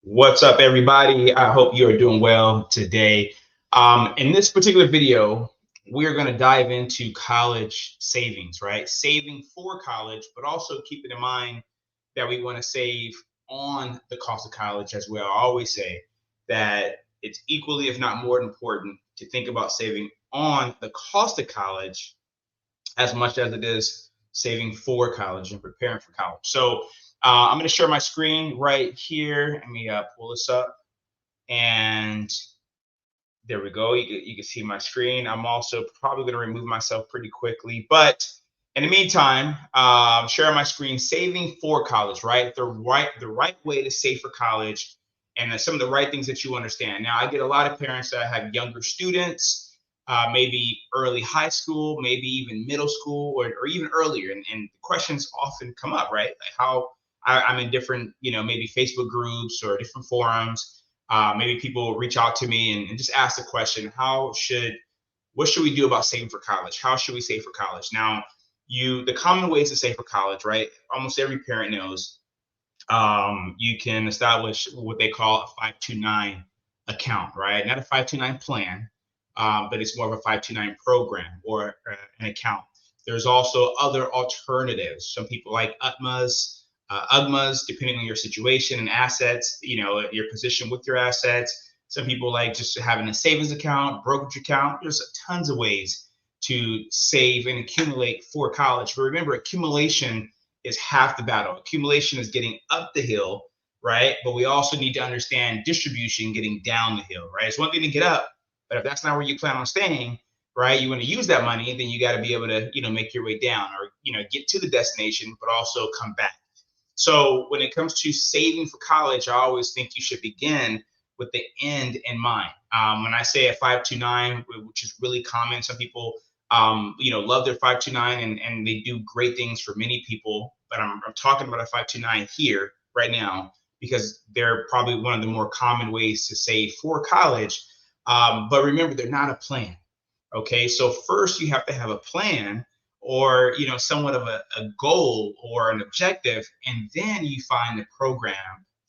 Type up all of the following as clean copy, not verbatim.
What's up, everybody? I hope you are doing well today. In this particular video, we're going to dive into college savings, right? Saving for college, but also keeping in mind that we want to save on the cost of college as well. I always say that it's equally, if not more important, to think about saving on the cost of college as much as it is saving for college and preparing for college. So I'm going to share my screen right here. Let me pull this up, and there we go. You can see my screen. I'm also probably going to remove myself pretty quickly, but in the meantime, sharing my screen, saving for college, right? The right way to save for college, and some of the right things that you understand. Now, I get a lot of parents that have younger students, maybe early high school, maybe even middle school, or even earlier, and questions often come up, right? Like how I'm in different, maybe Facebook groups or different forums. Maybe people reach out to me and just ask the question, what should we do about saving for college? How should we save for college? Now, the common ways to save for college, right? Almost every parent knows. You can establish what they call a 529 account, right? Not a 529 plan, but it's more of a 529 program or an account. There's also other alternatives. Some people like UGMAs, depending on your situation and assets, your position with your assets. Some people like just having a savings account, brokerage account. There's tons of ways to save and accumulate for college. But remember, accumulation is half the battle. Accumulation is getting up the hill, right? But we also need to understand distribution getting down the hill, right? It's one thing to get up, but if that's not where you plan on staying, right? You want to use that money, then you got to be able to, make your way down or, get to the destination, but also come back. So when it comes to saving for college, I always think you should begin with the end in mind. When I say a 529, which is really common, some people, love their 529 and they do great things for many people. But I'm talking about a 529 here right now because they're probably one of the more common ways to save for college. But remember, they're not a plan. Okay, so first you have to have a plan or somewhat of a goal or an objective, and then you find the program,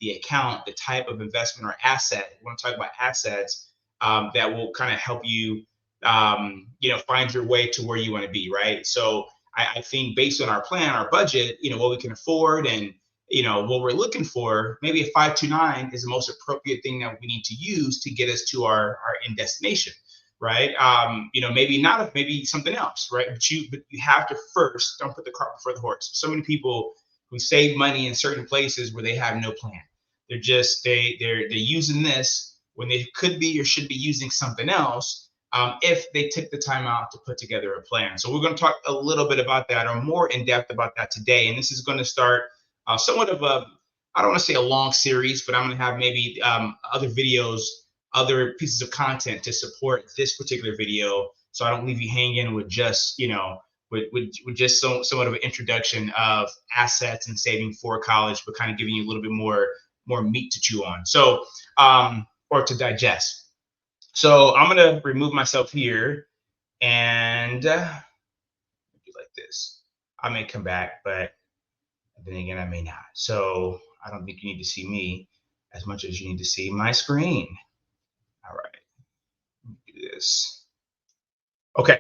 the account, the type of investment or asset. We want to talk about assets that will kind of help you find your way to where you want to be, right? So I think based on our plan, our budget, what we can afford and what we're looking for, maybe a 529 is the most appropriate thing that we need to use to get us to our end destination, right? Maybe not, maybe something else, right? But you have to first, don't put the cart before the horse. So many people who save money in certain places where they have no plan. They're using this when they could be or should be using something else, if they took the time out to put together a plan. So we're going to talk a little bit about that, or more in depth about that today. And this is going to start somewhat of a, I don't want to say a long series, but I'm going to have maybe other videos, other pieces of content to support this particular video, so I don't leave you hanging with just with just somewhat of an introduction of assets and saving for college, but kind of giving you a little bit more meat to chew on. So or to digest. So I'm gonna remove myself here and do like this. I may come back, but then again, I may not. So I don't think you need to see me as much as you need to see my screen. All right, do this. Okay,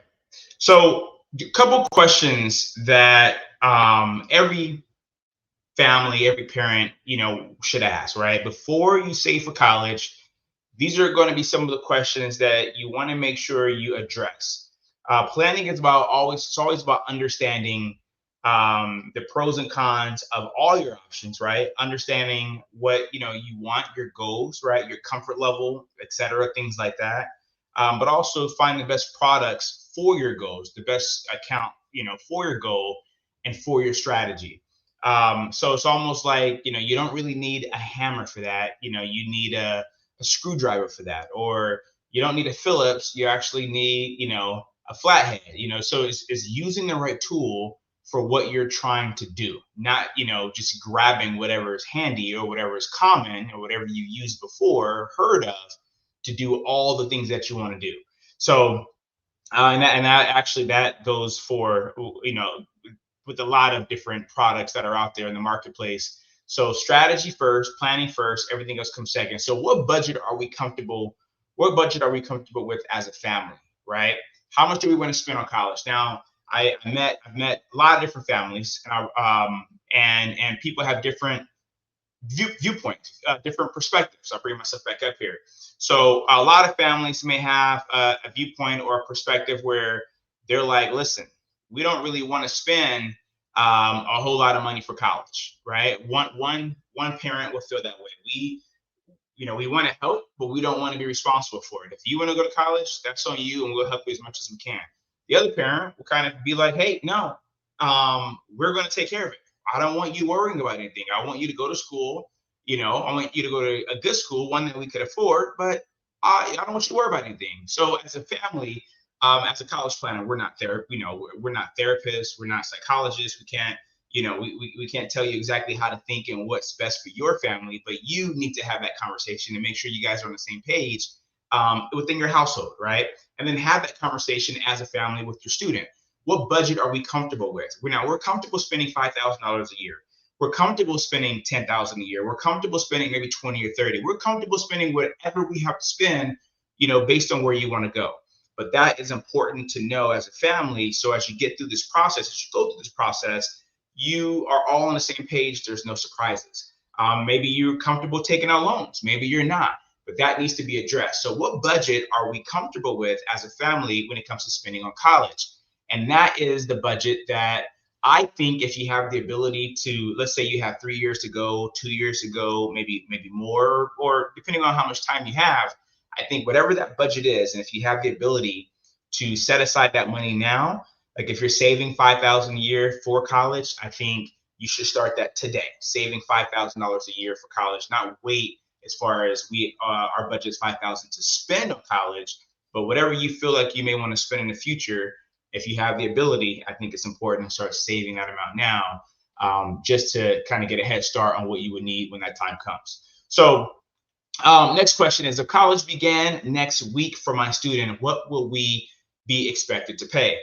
so a couple questions that every family, every parent, should ask, right? Before you save for college, these are going to be some of the questions that you want to make sure you address. Planning is it's always about understanding the pros and cons of all your options, right? Understanding what you want, your goals, right? Your comfort level, etc., things like that. But also finding the best products for your goals, the best account, for your goal and for your strategy. So it's almost like you don't really need a hammer for that. You need a screwdriver for that, or you don't need a Phillips. You actually need a flathead. So it's using the right tool for what you're trying to do, not just grabbing whatever is handy or whatever is common or whatever you used before, heard of, to do all the things that you want to do. So and that actually that goes for with a lot of different products that are out there in the marketplace. So strategy first, planning first, everything else comes second. So what budget are we comfortable? What budget are we comfortable with as a family, right? How much do we want to spend on college? Now, I've met a lot of different families, and people have different viewpoints, different perspectives. I'll bring myself back up here. So a lot of families may have a viewpoint or a perspective where they're like, listen, we don't really want to spend a whole lot of money for college, right? One parent will feel that way. We want to help, but we don't want to be responsible for it. If you want to go to college, that's on you, and we'll help you as much as we can. The other parent will kind of be like, hey, no, we're going to take care of it. I don't want you worrying about anything. I want you to go to school. I want you to go to a good school, one that we could afford, but I don't want you to worry about anything. So as a family, as a college planner, we're not there. We're not therapists. We're not psychologists. We can't we can't tell you exactly how to think and what's best for your family, but you need to have that conversation and make sure you guys are on the same page within your household, right? And then have that conversation as a family with your student. What budget are we comfortable with? We're comfortable spending $5,000 a year. We're comfortable spending $10,000 a year. We're comfortable spending maybe 20 or 30. We're comfortable spending whatever we have to spend, based on where you want to go. But that is important to know as a family. So as you get through this process, as you go through this process, you are all on the same page. There's no surprises. Maybe you're comfortable taking out loans. Maybe you're not, but that needs to be addressed. So what budget are we comfortable with as a family when it comes to spending on college? And that is the budget that I think if you have the ability to, let's say you have 3 years to go, 2 years to go, maybe more, or depending on how much time you have, I think whatever that budget is, and if you have the ability to set aside that money now, like if you're saving $5,000 a year for college, I think you should start that today. Saving $5,000 a year for college, not wait as far as our budget is $5,000 to spend on college, but whatever you feel like you may want to spend in the future, if you have the ability, I think it's important to start saving that amount now, just to kind of get a head start on what you would need when that time comes. So next question is, if college began next week for my student, what will we be expected to pay?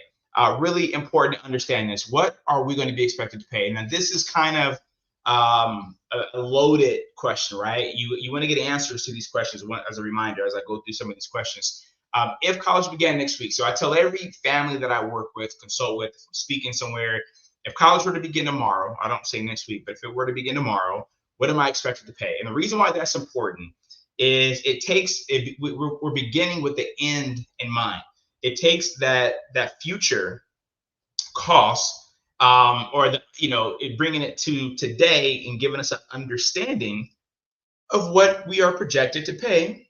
Really important to understand this. What are we going to be expected to pay? Now, this is kind of a loaded question, right? You want to get answers to these questions as a reminder as I go through some of these questions. If college began next week, so I tell every family that I work with, consult with, speaking somewhere, if college were to begin tomorrow, I don't say next week, but if it were to begin tomorrow, what am I expected to pay? And the reason why that's important is we're beginning with the end in mind. It takes that future cost, it bringing it to today and giving us an understanding of what we are projected to pay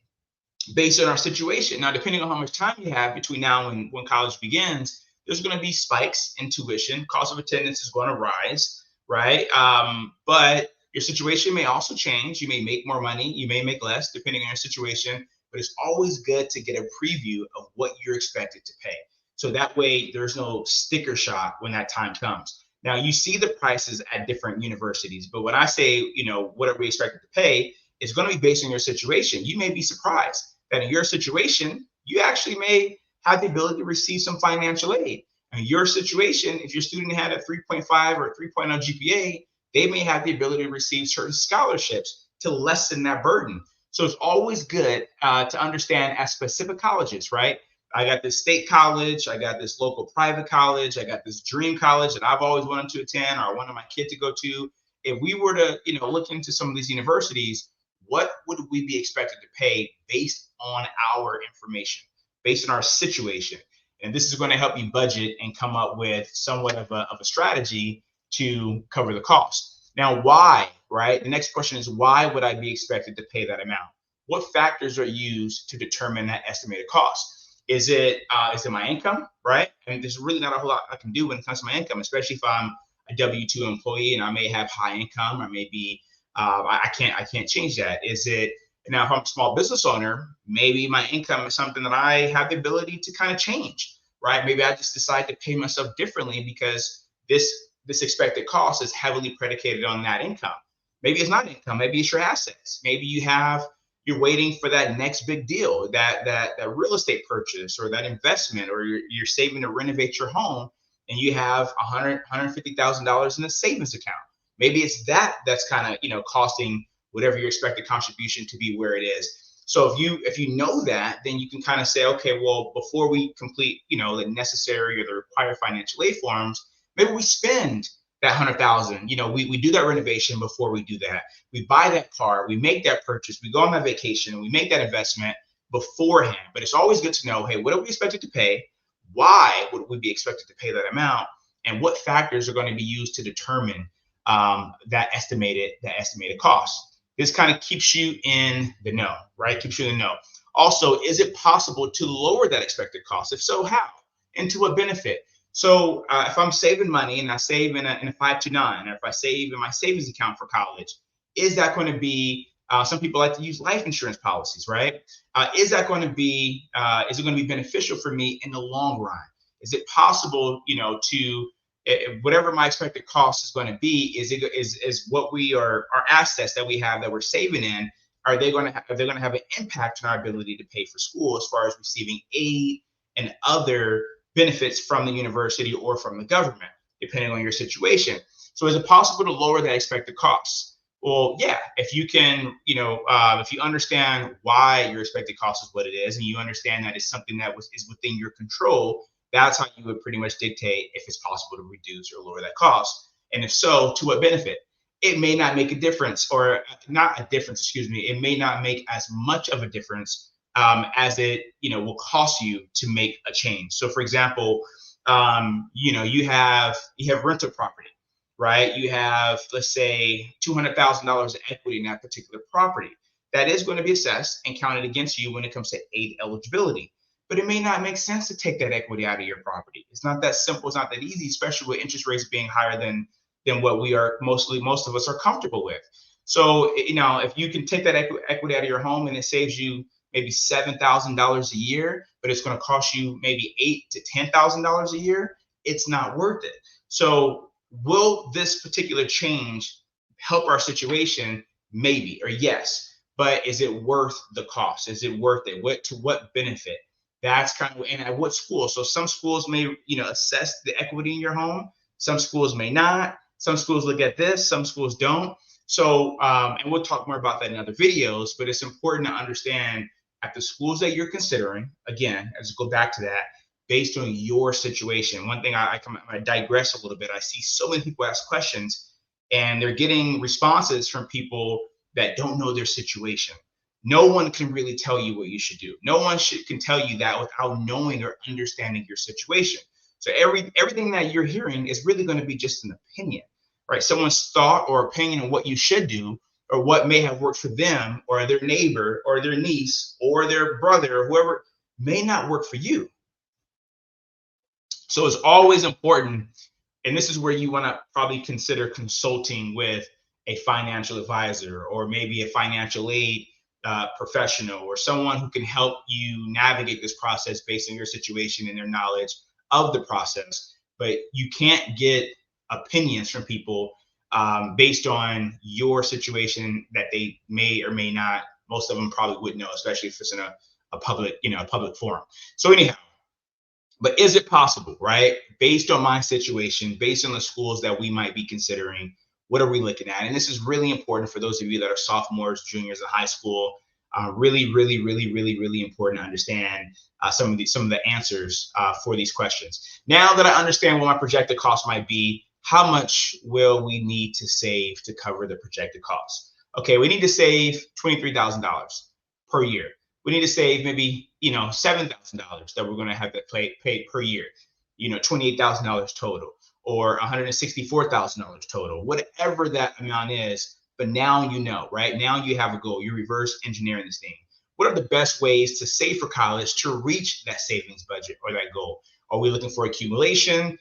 based on our situation. Now, depending on how much time you have between now and when college begins, there's going to be spikes in tuition. Cost of attendance is going to rise, right? But your situation may also change. You may make more money, you may make less, depending on your situation. But it's always good to get a preview of what you're expected to pay. So that way there's no sticker shock when that time comes. Now, you see the prices at different universities, but when I say, what are we expected to pay, it's going to be based on your situation. You may be surprised that in your situation, you actually may have the ability to receive some financial aid. In your situation, if your student had a 3.5 or 3.0 GPA, they may have the ability to receive certain scholarships to lessen that burden. So it's always good to understand at specific colleges, right? I got this state college, I got this local private college, I got this dream college that I've always wanted to attend, or I wanted my kid to go to. If we were to, look into some of these universities, what would we be expected to pay based on our information, based on our situation? And this is going to help you budget and come up with somewhat of a strategy to cover the cost. Now, why, right? The next question is, why would I be expected to pay that amount? What factors are used to determine that estimated cost? Is it my income, right? And there's really not a whole lot I can do when it comes to my income, especially if I'm a W-2 employee and I may have high income, or maybe I can't change that. Is it now, if I'm a small business owner, maybe my income is something that I have the ability to kind of change, right? Maybe I just decide to pay myself differently because this expected cost is heavily predicated on that income. Maybe it's not income. Maybe it's your assets. Maybe you're waiting for that next big deal, that real estate purchase or that investment, or you're saving to renovate your home, and you have $150,000 in a savings account. Maybe it's that's kind of, costing whatever your expected contribution to be where it is. So if you know that, then you can kind of say, okay, well, before we complete, the necessary or the required financial aid forms, maybe we spend that 100,000. We do that renovation before we do that. We buy that car, we make that purchase, we go on that vacation, and we make that investment beforehand. But it's always good to know, hey, what are we expected to pay? Why would we be expected to pay that amount? And what factors are going to be used to determine that estimated cost? This kind of keeps you in the know, right? Keeps you in the know. Also, is it possible to lower that expected cost? If so, how? And to what benefit? So if I'm saving money and I save in a 529, or if I save in my savings account for college, is that going to be, some people like to use life insurance policies, right? Is it going to be beneficial for me in the long run? Is it possible, to whatever my expected cost is going to be, is what we are, our assets that we have that we're saving in, are they going to have an impact on our ability to pay for school as far as receiving aid and other benefits from the university or from the government, depending on your situation? So is it possible to lower that expected costs? Well, yeah, if you can, if you understand why your expected cost is what it is, and you understand that it's something that is within your control, that's how you would pretty much dictate if it's possible to reduce or lower that cost. And if so, to what benefit? It may not make a difference, or not a difference, excuse me. It may not make as much of a difference as it, will cost you to make a change. So, for example, you have rental property, right? You have, let's say, $200,000 of equity in that particular property. That is going to be assessed and counted against you when it comes to aid eligibility. But it may not make sense to take that equity out of your property. It's not that simple. It's not that easy, especially with interest rates being higher than what most of us are comfortable with. So, if you can take that equity out of your home and it saves you maybe $7,000 a year, but it's going to cost you maybe $8,000 to $10,000 a year, it's not worth it. So, will this particular change help our situation? Maybe, or yes, but is it worth the cost? Is it worth it? To what benefit? That's kind of, and at what school? So some schools may, assess the equity in your home. Some schools may not. Some schools look at this. Some schools don't. So, and we'll talk more about that in other videos. But it's important to understand at the schools that you're considering. Again, as we go back to that, based on your situation. One thing I digress a little bit. I see so many people ask questions, and they're getting responses from people that don't know their situation. No one can really tell you what you should do. No one can tell you that without knowing or understanding your situation. So everything that you're hearing is really going to be just an opinion, right? Someone's thought or opinion on what you should do, or what may have worked for them or their neighbor or their niece or their brother or whoever, may not work for you. So it's always important, and this is where you want to probably consider consulting with a financial advisor, or maybe a financial aid professional, or someone who can help you navigate this process based on your situation and their knowledge of the process. But you can't get opinions from people based on your situation that they may or may not. Most of them probably wouldn't know, especially if it's in a public forum. So anyhow, but is it possible, right? Based on my situation, based on the schools that we might be considering, what are we looking at? And this is really important for those of you that are sophomores, juniors in high school. Really, really, really, really, really important to understand some of the answers for these questions. Now that I understand what my projected cost might be, how much will we need to save to cover the projected cost? Okay, we need to save $23,000 per year. We need to save maybe $7,000 that we're going to have to pay per year. $28,000 total, or $164,000 total, whatever that amount is. But now you know, right? Now you have a goal. You're reverse engineering this thing. What are the best ways to save for college to reach that savings budget or that goal? Are we looking for accumulation?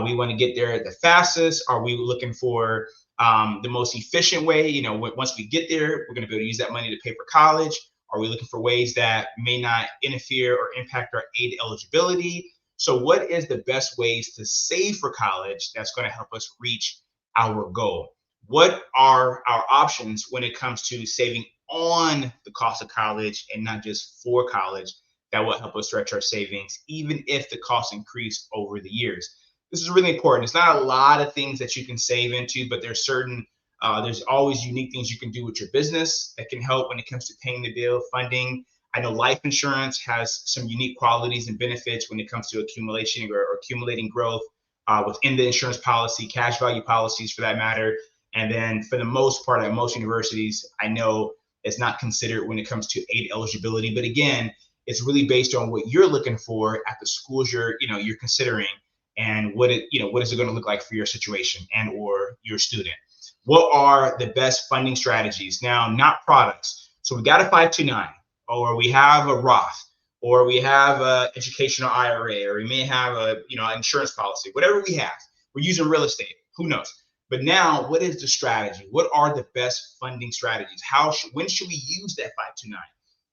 We want to get there the fastest. Are we looking for the most efficient way? Once we get there, we're going to be able to use that money to pay for college. Are we looking for ways that may not interfere or impact our aid eligibility? So what is the best ways to save for college that's going to help us reach our goal? What are our options when it comes to saving on the cost of college and not just for college, that will help us stretch our savings, even if the costs increase over the years? this is really important. It's not a lot of things that you can save into, but there's certain there's always unique things you can do with your business that can help when it comes to paying the bill, funding. I know life insurance has some unique qualities and benefits when it comes to accumulation or accumulating growth within the insurance policy, cash value policies for that matter. And then for the most part, at most universities, I know it's not considered when it comes to aid eligibility. But again, it's really based on what you're looking for at the schools you're considering, and what is it going to look like for your situation and or your student. What are the best funding strategies? Now, not products. So we got a 529, or we have a Roth, or we have a educational IRA, or we may have an insurance policy. Whatever we have, we're using real estate. Who knows? But now, what is the strategy? What are the best funding strategies? When should we use that 529?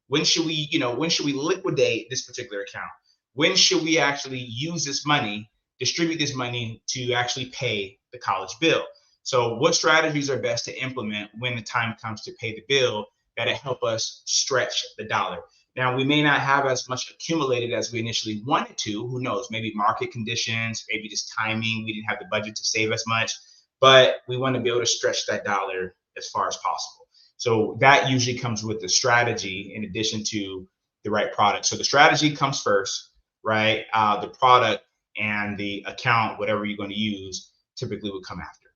When should we liquidate this particular account? When should we actually use this money, distribute this money to actually pay the college bill? So what strategies are best to implement when the time comes to pay the bill that help us stretch the dollar? Now, we may not have as much accumulated as we initially wanted to. Who knows? Maybe market conditions, maybe just timing. We didn't have the budget to save as much, but we want to be able to stretch that dollar as far as possible. So that usually comes with the strategy in addition to the right product. So the strategy comes first, right? The product and the account, whatever you're going to use, typically would come after.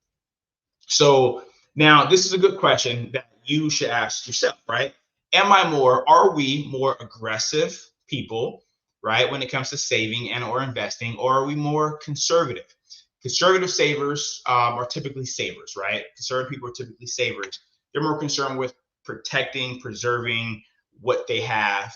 So now this is a good question that you should ask yourself, right? Are we more aggressive people, right, when it comes to saving and or investing, or are we more conservative? Conservative savers are typically savers, right? Conservative people are typically savers. They're more concerned with protecting, preserving what they have.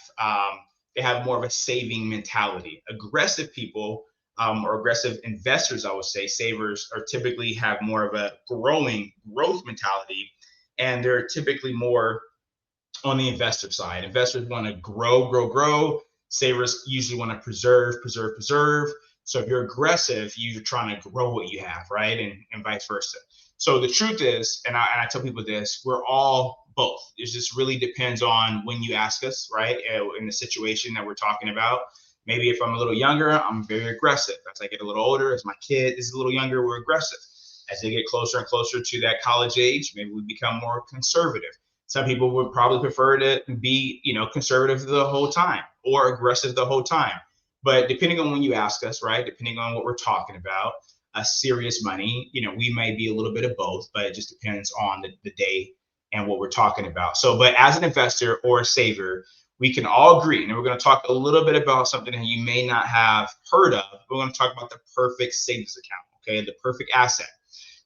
They have more of a saving mentality. Aggressive people or aggressive investors, I would say, savers, are typically have more of a growth mentality, and they're typically more on the investor side. Investors want to grow. Savers usually want to preserve. So if you're aggressive, you're trying to grow what you have, right? And vice versa. So the truth is, and I tell people this, we're all both. It just really depends on when you ask us, right? In the situation that we're talking about. Maybe if I'm a little younger, I'm very aggressive. As I get a little older, as my kid is a little younger, we're aggressive. As they get closer and closer to that college age, maybe we become more conservative. Some people would probably prefer to be, conservative the whole time or aggressive the whole time. But depending on when you ask us, right, depending on what we're talking about, serious money, we may be a little bit of both, but it just depends on the day and what we're talking about. So, but as an investor or a saver, we can all agree, and we're going to talk a little bit about something that you may not have heard of. We're going to talk about the perfect savings account, okay, the perfect asset.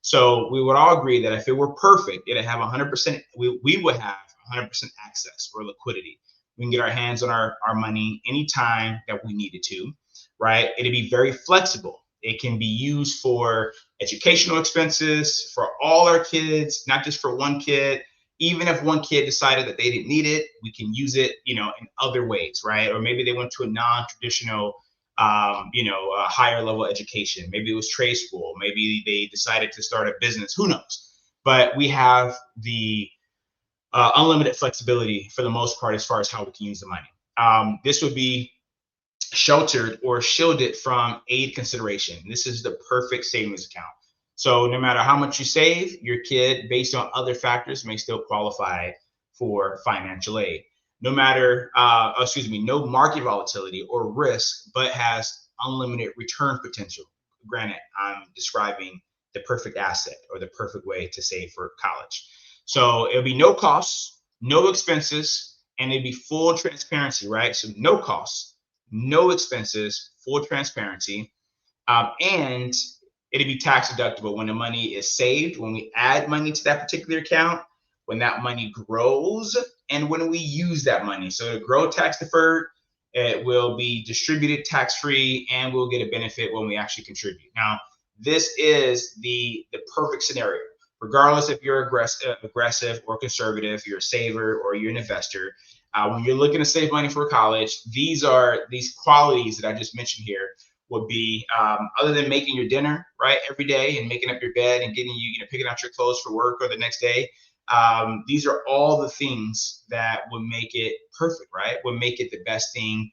So we would all agree that if it were perfect, it'd have 100%, we would have 100% access or liquidity. We can get our hands on our money anytime that we needed to, right? It'd be very flexible. It can be used for educational expenses for all our kids, not just for one kid. Even if one kid decided that they didn't need it, we can use it, in other ways, right? Or maybe they went to a non-traditional, a higher level education. Maybe it was trade school. Maybe they decided to start a business. Who knows? But we have the unlimited flexibility for the most part as far as how we can use the money. This would be sheltered or shielded from aid consideration. This is the perfect savings account. So no matter how much you save, your kid, based on other factors, may still qualify for financial aid. No market volatility or risk, but has unlimited return potential. Granted, I'm describing the perfect asset or the perfect way to save for college. So it'll be no costs, no expenses, and it'd be full transparency, right? So no costs, no expenses, full transparency, and it'd be tax deductible when the money is saved, when we add money to that particular account, when that money grows, and when we use that money. So it'll grow tax deferred, it will be distributed tax free, and we'll get a benefit when we actually contribute. Now, this is the perfect scenario. Regardless if you're aggressive or conservative, you're a saver or you're an investor, when you're looking to save money for college, these qualities that I just mentioned here would be, other than making your dinner, right, every day and making up your bed and getting picking out your clothes for work or the next day. These are all the things that would make it perfect, right? Would make it the best thing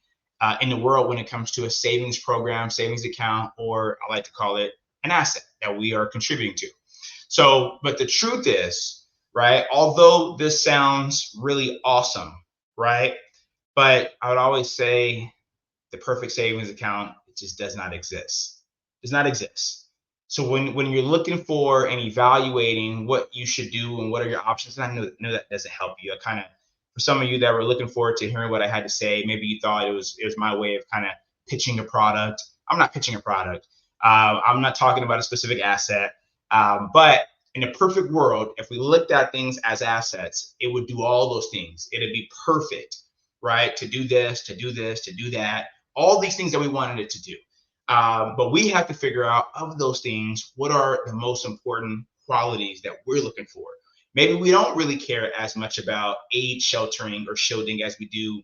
in the world when it comes to a savings program, savings account, or I like to call it an asset that we are contributing to. So, but the truth is, right, although this sounds really awesome, right, but I would always say the perfect savings account, it just does not exist. Does not exist. So when you're looking for and evaluating what you should do and what are your options, and I know that doesn't help you. I kind of, for some of you that were looking forward to hearing what I had to say, maybe you thought it was my way of kind of pitching a product. I'm not pitching a product. I'm not talking about a specific asset. But in a perfect world, if we looked at things as assets, it would do all those things. It'd be perfect, right? To do this, to do this, to do that, all these things that we wanted it to do. But we have to figure out of those things, what are the most important qualities that we're looking for? Maybe we don't really care as much about aid sheltering or shielding as we do,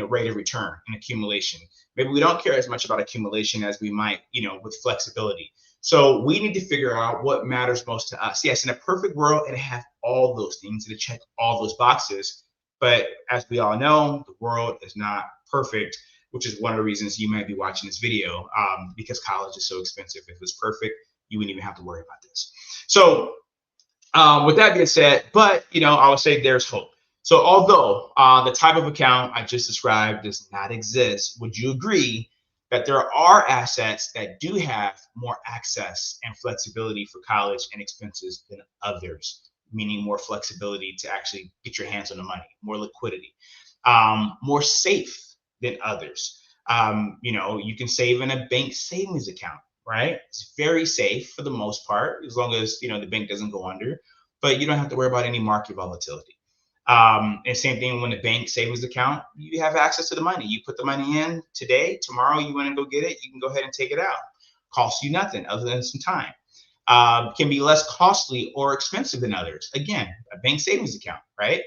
rate of return and accumulation. Maybe we don't care as much about accumulation as we might, with flexibility. So we need to figure out what matters most to us. Yes, in a perfect world, it have all those things, it check all those boxes. But as we all know, the world is not perfect, which is one of the reasons you might be watching this video, because college is so expensive. If it was perfect, you wouldn't even have to worry about this. So with that being said, but I would say there's hope. So although the type of account I just described does not exist, would you agree that there are assets that do have more access and flexibility for college and expenses than others, meaning more flexibility to actually get your hands on the money, more liquidity, more safe than others? You can save in a bank savings account, right? It's very safe for the most part, as long as the bank doesn't go under, but you don't have to worry about any market volatility. And same thing when the bank savings account, you have access to the money. You put the money in today, tomorrow you want to go get it, you can go ahead and take it out. Costs you nothing other than some time. Can be less costly or expensive than others. Again, a bank savings account, right?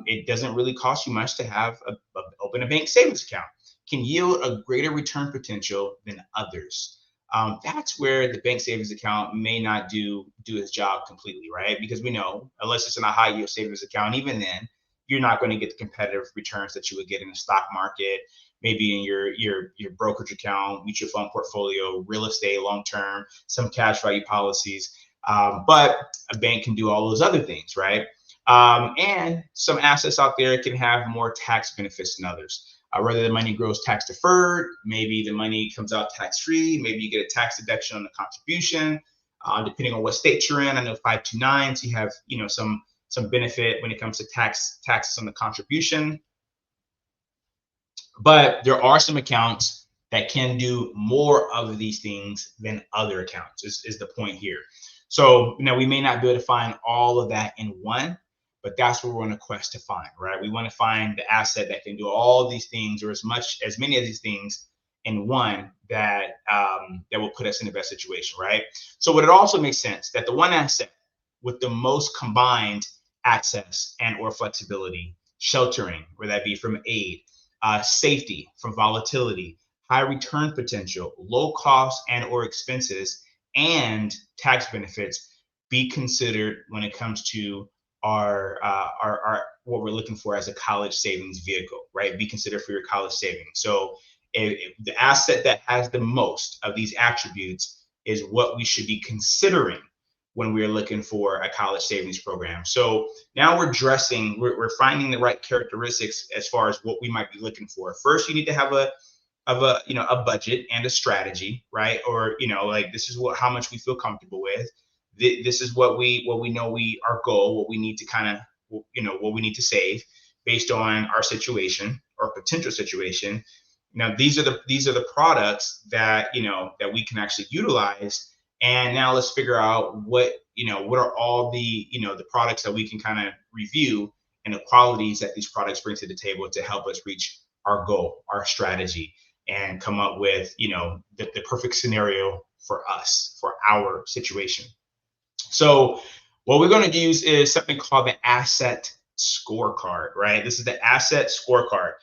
It doesn't really cost you much to have open a bank savings account. Can yield a greater return potential than others. That's where the bank savings account may not do its job completely, right? Because we know, unless it's in a high yield savings account, even then, you're not going to get the competitive returns that you would get in the stock market, maybe in your brokerage account, mutual fund portfolio, real estate, long term, some cash value policies. But a bank can do all those other things, right? And some assets out there can have more tax benefits than others. Whether the money grows tax deferred, maybe the money comes out tax free, maybe you get a tax deduction on the contribution, depending on what state you're in. I know 529s, you have some benefit when it comes to taxes on the contribution. But there are some accounts that can do more of these things than other accounts, is the point here. So we may not be able to find all of that in one, but that's what we're on a quest to find, right? We want to find the asset that can do all these things, or as many of these things in one that will put us in the best situation, right? So would it also make sense that the one asset with the most combined access and or flexibility, sheltering, whether that be from aid, safety from volatility, high return potential, low cost and or expenses, and tax benefits be considered when it comes to our what we're looking for as a college savings vehicle, right? Be considered for your college savings. So if the asset that has the most of these attributes is what we should be considering when we're looking for a college savings program. So now we're finding the right characteristics as far as what we might be looking for. First, you need to have a budget and a strategy, right? Or like, this is how much we feel comfortable with. This is what we know our goal, what we need to kind of what we need to save based on our situation or potential situation. Now these are the products that that we can actually utilize. And now let's figure out what are all the the products that we can kind of review and the qualities that these products bring to the table to help us reach our goal, our strategy, and come up with the perfect scenario for us, for our situation. So what we're going to use is something called the asset scorecard, right? This is the asset scorecard.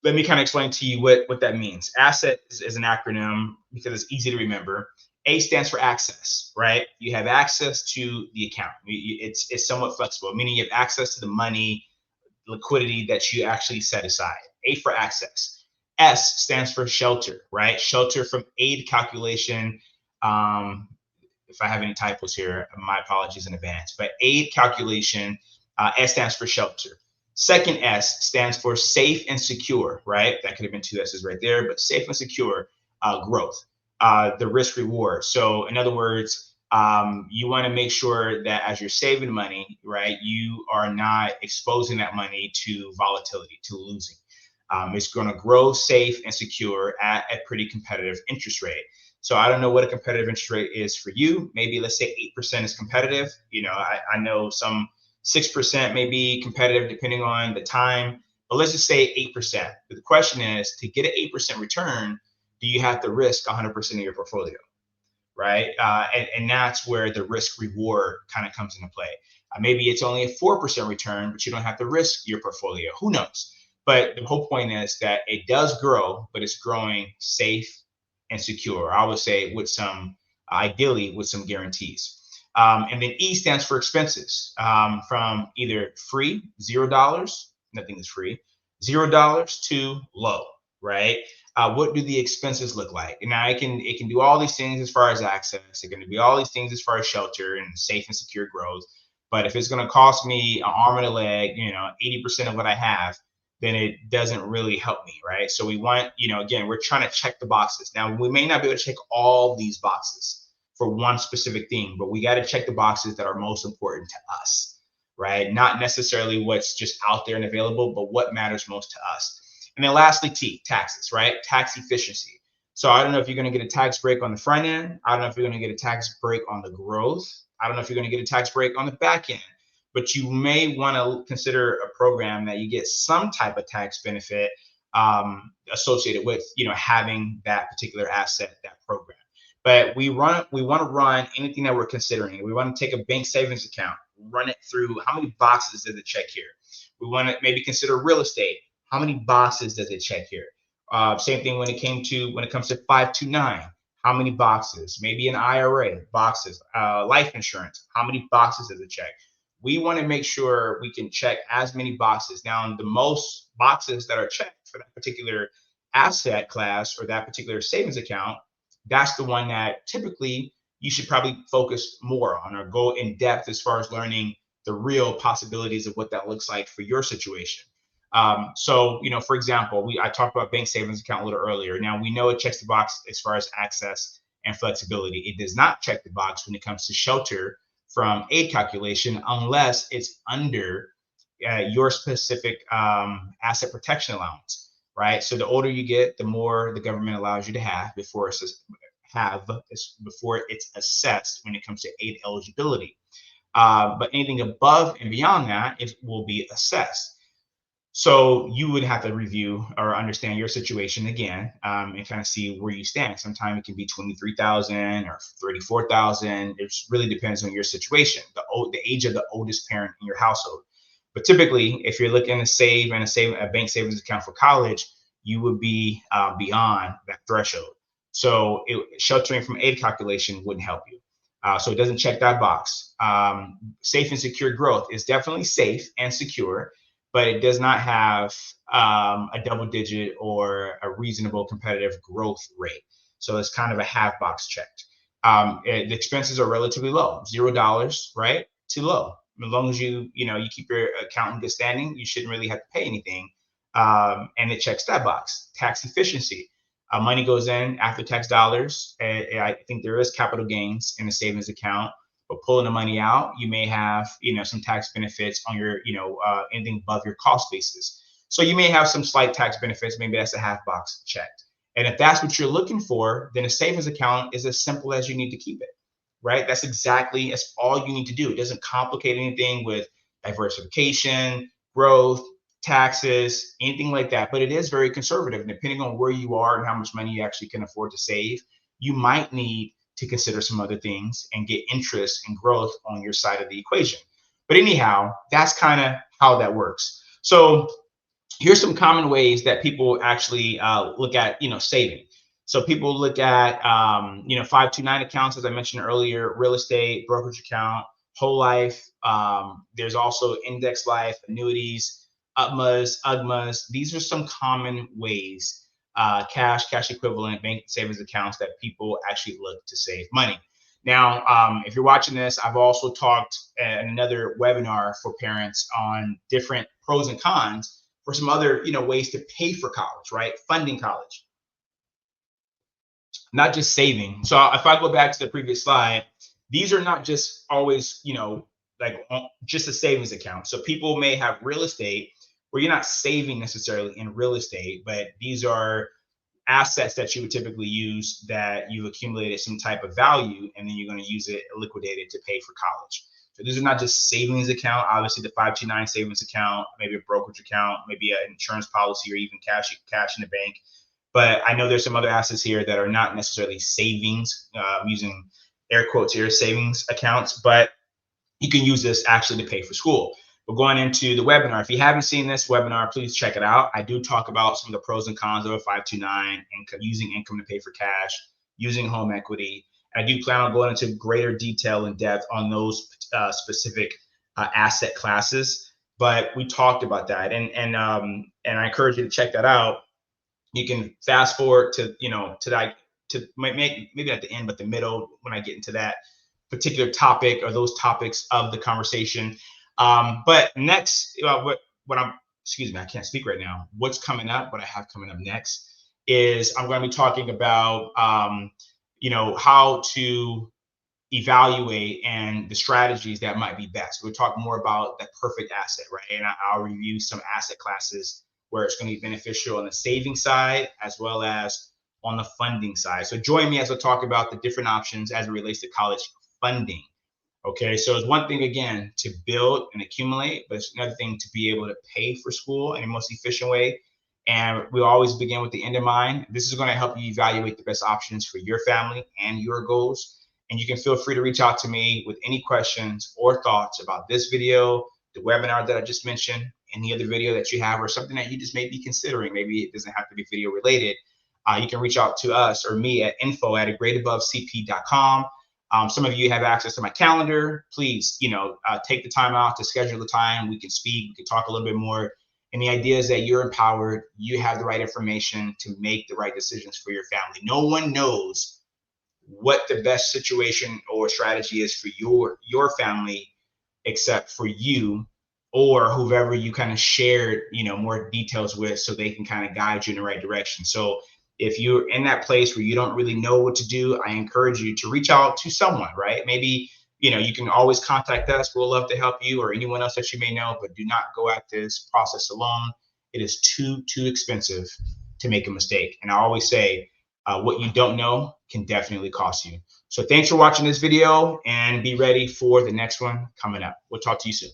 Let me kind of explain to you what that means. Asset is an acronym because it's easy to remember. A stands for access, right? You have access to the account. It's somewhat flexible, meaning you have access to the money, liquidity that you actually set aside. A for access. S stands for shelter, right? Shelter from aid calculation. If I have any typos here, my apologies in advance. But aid calculation, S stands for shelter. Second S stands for safe and secure, right? That could have been two S's right there, but safe and secure growth, the risk reward. So in other words, you want to make sure that as you're saving money, right, you are not exposing that money to volatility, to losing. It's going to grow safe and secure at a pretty competitive interest rate. So I don't know what a competitive interest rate is for you. Maybe let's say 8% is competitive. I know some 6% may be competitive depending on the time, but let's just say 8%. But the question is, to get an 8% return, do you have to risk 100% of your portfolio? Right? And that's where the risk reward kind of comes into play. Maybe it's only a 4% return, but you don't have to risk your portfolio. Who knows? But the whole point is that it does grow, but it's growing safe and secure. I would say ideally with some guarantees. And then E stands for expenses, from either free, $0, nothing is free, $0 to low, right? What do the expenses look like? And now it can do all these things as far as access. It can do all these things as far as shelter and safe and secure growth. But if it's going to cost me an arm and a leg, 80% of what I have, then it doesn't really help me, right? So we want, again, we're trying to check the boxes. Now, we may not be able to check all these boxes for one specific thing, but we got to check the boxes that are most important to us, right? Not necessarily what's just out there and available, but what matters most to us. And then lastly, T, taxes, right? Tax efficiency. So I don't know if you're going to get a tax break on the front end. I don't know if you're going to get a tax break on the growth. I don't know if you're going to get a tax break on the back end, but you may want to consider a program that you get some type of tax benefit associated with, having that particular asset, that program. But we want to run anything that we're considering. We want to take a bank savings account, run it through how many boxes does it check here. We want to maybe consider real estate. How many boxes does it check here? Same thing when it comes to 529. How many boxes? Maybe an IRA, boxes, life insurance. How many boxes does it check? We want to make sure we can check as many boxes. Now, the most boxes that are checked for that particular asset class or that particular savings account, that's the one that typically you should probably focus more on or go in depth as far as learning the real possibilities of what that looks like for your situation. So, for example, I talked about bank savings account a little earlier. Now, we know it checks the box as far as access and flexibility. It does not check the box when it comes to shelter from aid calculation unless it's under your specific asset protection allowance, right? So the older you get, the more the government allows you to have before it's assessed when it comes to aid eligibility. But anything above and beyond that, it will be assessed. So you would have to review or understand your situation again, and kind of see where you stand. Sometimes it can be 23,000 or 34,000. It really depends on your situation, the age of the oldest parent in your household. But typically, if you're looking to save a bank savings account for college, you would be beyond that threshold. So sheltering from aid calculation wouldn't help you. So it doesn't check that box. Safe and secure growth is definitely safe and secure, but it does not have a double digit or a reasonable competitive growth rate. So it's kind of a half box checked. The expenses are relatively low, $0, right, to low. As long as you keep your account in good standing, you shouldn't really have to pay anything. And it checks that box. Tax efficiency. Money goes in after tax dollars. I think there is capital gains in the savings account. But pulling the money out, you may have, some tax benefits on your, anything above your cost basis. So you may have some slight tax benefits. Maybe that's a half box checked. And if that's what you're looking for, then a savings account is as simple as you need to keep it, right? That's all you need to do. It doesn't complicate anything with diversification, growth, taxes, anything like that. But it is very conservative. And depending on where you are and how much money you actually can afford to save, you might need to consider some other things and get interest and growth on your side of the equation. But anyhow, that's kind of how that works. So here's some common ways that people actually look at, saving. So people look at, 529 accounts, as I mentioned earlier, real estate, brokerage account, whole life. There's also index life, annuities. UTMAs, UGMAs. These are some common ways, cash equivalent, bank savings accounts that people actually look to save money. Now, if you're watching this, I've also talked in another webinar for parents on different pros and cons for some other, ways to pay for college, right? Funding college, not just saving. So if I go back to the previous slide, these are not just always, like just a savings account. So people may have real estate where you're not saving necessarily in real estate, but these are assets that you would typically use that you've accumulated some type of value, and then you're going to use it, liquidate it to pay for college. So these are not just savings account. Obviously, the 529 savings account, maybe a brokerage account, maybe an insurance policy, or even cash in the bank. But I know there's some other assets here that are not necessarily savings, using air quotes here, savings accounts, but you can use this actually to pay for school. We're going into the webinar. If you haven't seen this webinar, please check it out. I do talk about some of the pros and cons of a 529, using income to pay for cash, using home equity. And I do plan on going into greater detail and depth on those specific asset classes. But we talked about that, and I encourage you to check that out. You can fast forward to maybe at the end, but the middle when I get into that particular topic or those topics of the conversation. But next, what I'm, excuse me, I can't speak right now. What's coming up, what I have coming up next is I'm going to be talking about, how to evaluate and the strategies that might be best. We'll talk more about the perfect asset, right? And I'll review some asset classes where it's going to be beneficial on the saving side as well as on the funding side. So join me as I talk about the different options as it relates to college funding. Okay, so it's one thing, again, to build and accumulate, but it's another thing to be able to pay for school in the most efficient way. And we always begin with the end in mind. This is going to help you evaluate the best options for your family and your goals. And you can feel free to reach out to me with any questions or thoughts about this video, the webinar that I just mentioned, any other video that you have, or something that you just may be considering. Maybe it doesn't have to be video related. You can reach out to us or me at info@agreatabovecp.com. Some of you have access to my calendar. Please, take the time out to schedule the time. We can speak, we can talk a little bit more. And the idea is that you're empowered, you have the right information to make the right decisions for your family. No one knows what the best situation or strategy is for your family except for you or whoever you kind of shared, more details with, so they can kind of guide you in the right direction. So if you're in that place where you don't really know what to do, I encourage you to reach out to someone, right? Maybe, you can always contact us. We'll love to help you, or anyone else that you may know, but do not go at this process alone. It is too expensive to make a mistake. And I always say, what you don't know can definitely cost you. So thanks for watching this video, and be ready for the next one coming up. We'll talk to you soon.